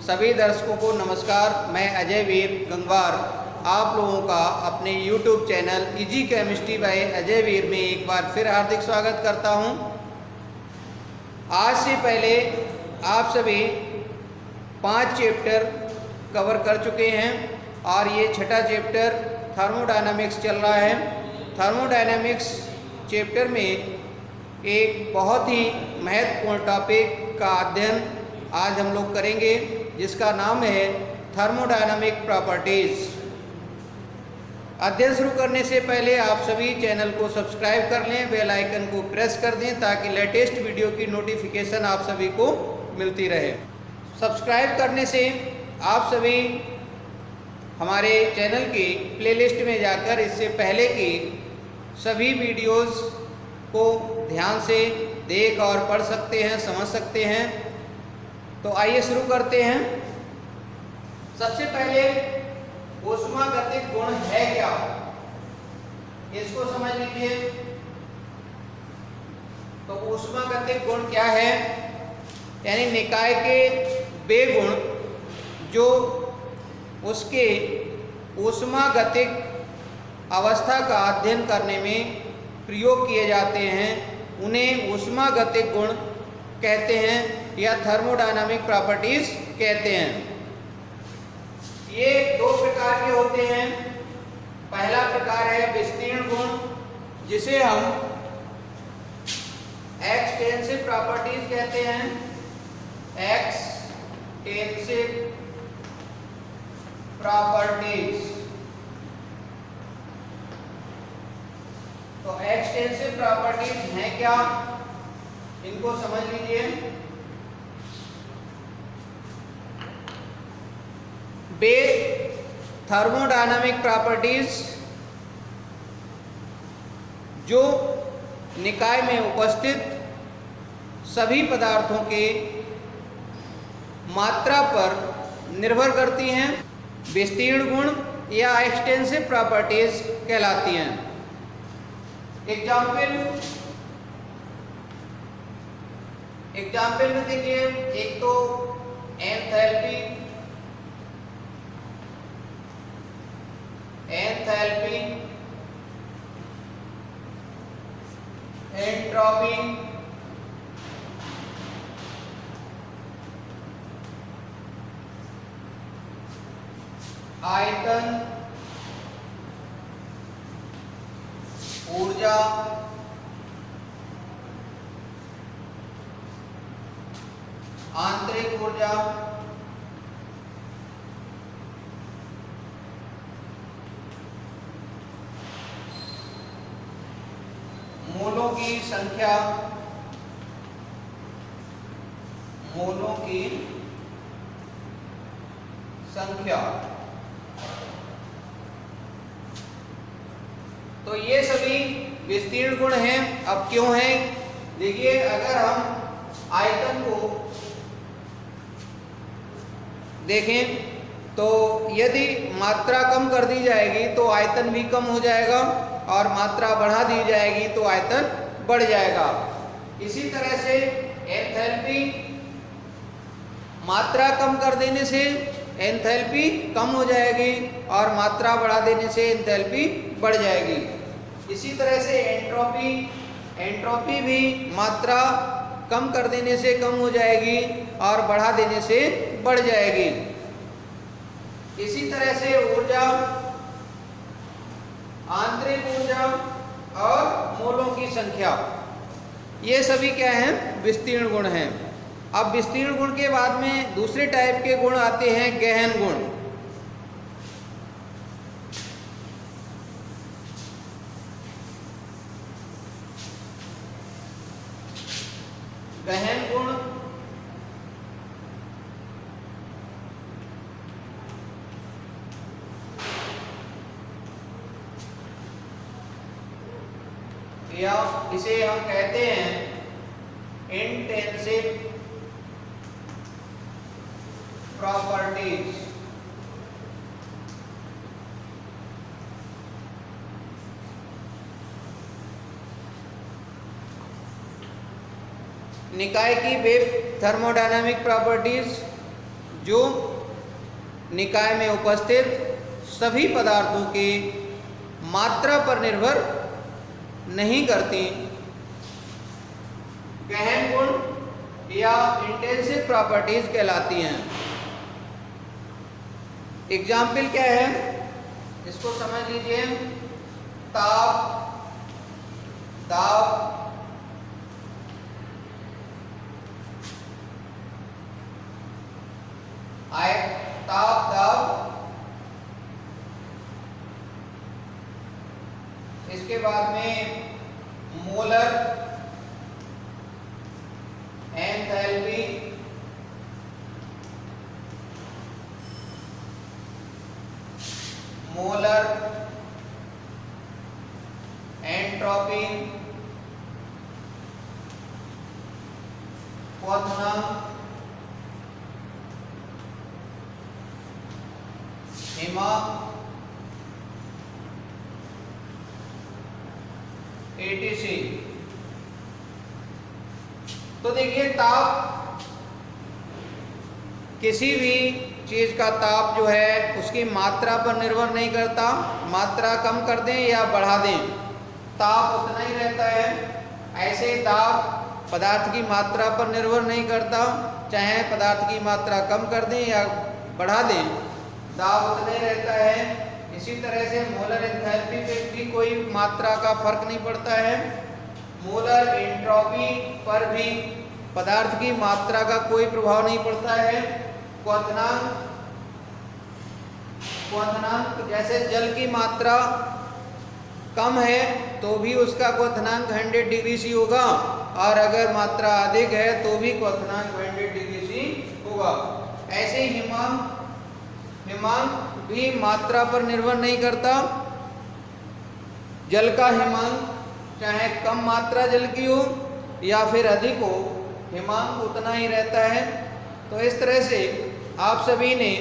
सभी दर्शकों को नमस्कार। मैं अजय वीर गंगवार आप लोगों का अपने YouTube channel easy chemistry by Ajay Veer में एक बार फिर हार्दिक स्वागत करता हूं। आज से पहले आप सभी 5 चैप्टर कवर कर चुके हैं और ये छठा चैप्टर थर्मोडायनामिक्स चल रहा है। थर्मोडायनामिक्स चैप्टर में एक बहुत ही महत्वपूर्ण टॉपिक का अध्ययन आज हम लोग करेंगे, जिसका नाम है थर्मोडायनामिक प्रॉपर्टीज। अध्ययन शुरू करने से पहले आप सभी चैनल को सब्सक्राइब कर लें, बेल आइकन को प्रेस कर दें ताकि लेटेस्ट वीडियो की नोटिफिकेशन आप सभी को मिलती रहे। सब्सक्राइब करने से आप सभी हमारे चैनल की प्लेलिस्ट में जाकर इससे पहले की सभी वीडियोस को ध्यान से देख और पढ़ सकते हैं, समझ सकते हैं। तो आइए शुरू करते हैं। सबसे पहले ऊष्मागतिक गुण है क्या, इसको समझ लीजिए। तो ऊष्मागतिक गुण क्या है, यानी निकाय के वे गुण जो उसके ऊष्मागतिक अवस्था का अध्ययन करने में प्रयोग किए जाते हैं, उन्हें ऊष्मागतिक गुण कहते हैं या थर्मोडायनामिक प्रॉपर्टीज कहते हैं। ये 2 प्रकार के होते हैं। पहला प्रकार है विस्तीर्ण गुण, जिसे हम एक्सटेंसिव प्रॉपर्टीज कहते हैं। Extensive properties. तो एक्सटेंसिव प्रॉपर्टीज हैं क्या, इनको समझ लीजिए। वे थर्मोडायनामिक प्रॉपर्टीज जो निकाय में उपस्थित सभी पदार्थों के मात्रा पर निर्भर करती हैं, विस्तीर्ण गुण या एक्सटेंसिव प्रॉपर्टीज कहलाती हैं। एग्जाम्पल में देखिए, एक तो एंथैल्पी, एंट्रोपी, आयतन, ऊर्जा, आंतरिक ऊर्जा, मोलों की संख्या, तो ये सभी विस्तीर्ण गुण हैं। अब क्यों हैं, देखिए, अगर हम आयतन को देखें तो यदि मात्रा कम कर दी जाएगी तो आयतन भी कम हो जाएगा, और मात्रा बढ़ा दी जाएगी तो आयतन बढ़ जाएगा। इसी तरह से एंथैल्पी, मात्रा कम कर देने से एंथैल्पी कम हो जाएगी और मात्रा बढ़ा देने से एंथैल्पी बढ़ जाएगी। इसी तरह से एंट्रोपी भी मात्रा कम कर देने से कम हो जाएगी और बढ़ा देने से बढ़ जाएगी। इसी तरह से ऊर्जा, आंतरिक ऊर्जा और मोलों की संख्या, ये सभी क्या हैं, विस्तीर्ण गुण हैं। अब विस्तीर्ण गुण के बाद में दूसरे टाइप के गुण आते हैं, गहन गुण। गहन गुण या इसे हम कहते हैं इंटेंसिव प्रॉपर्टीज। निकाय की वे थर्मोडायनामिक प्रॉपर्टीज जो निकाय में उपस्थित सभी पदार्थों की मात्रा पर निर्भर नहीं करती। गहन गुण या इंटेंसिव प्रॉपर्टीज कहलाती हैं। एग्जाम्पल क्या है, इसको समझ लीजिए। ताप, दाब, ताप, दाब, इसके बाद में मोलर, एंथैल्पी, मोलर, एंट्रोपी, क्वथनांक, हिमांक, ATC। तो देखिए, ताप, किसी भी चीज का ताप जो है उसकी मात्रा पर निर्भर नहीं करता। मात्रा कम कर दें या बढ़ा दें, ताप उतना ही रहता है। ऐसे दाब पदार्थ की मात्रा पर निर्भर नहीं करता, चाहे पदार्थ की मात्रा कम कर दें या बढ़ा दें, दाब उतना ही रहता है। इसी तरह से मोलर एंथैल्पी पे भी कोई मात्रा का फर्क नहीं पड़ता है। मोलर एंट्रोपी पर भी पदार्थ की मात्रा का कोई प्रभाव नहीं पड़ता है। क्वथनांक जैसे जल की मात्रा कम है तो भी उसका क्वथनांक 100 डिग्री सी होगा, और अगर मात्रा अधिक है तो भी क्वथनांक 100 डिग्री सी होगा। ऐसे हिमांक भी मात्रा पर निर्भर नहीं करता। जल का हिमांक चाहे कम मात्रा जल की हो या फिर अधिक हो, हिमांक उतना ही रहता है। तो इस तरह से आप सभी ने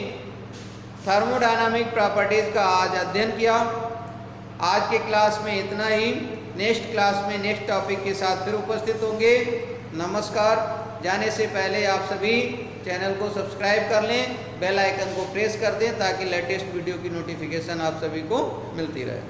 थर्मोडायनामिक प्रॉपर्टीज का आज अध्ययन किया। आज के क्लास में इतना ही। नेक्स्ट क्लास में नेक्स्ट टॉपिक के साथ फिर उपस्थित होंगे। नमस्कार। जाने से पहले आप सभी चैनल को सब्सक्राइब कर लें, बेल आइकन को प्रेस कर दें ताकि लेटेस्ट वीडियो की नोटिफिकेशन आप सभी को मिलती रहे।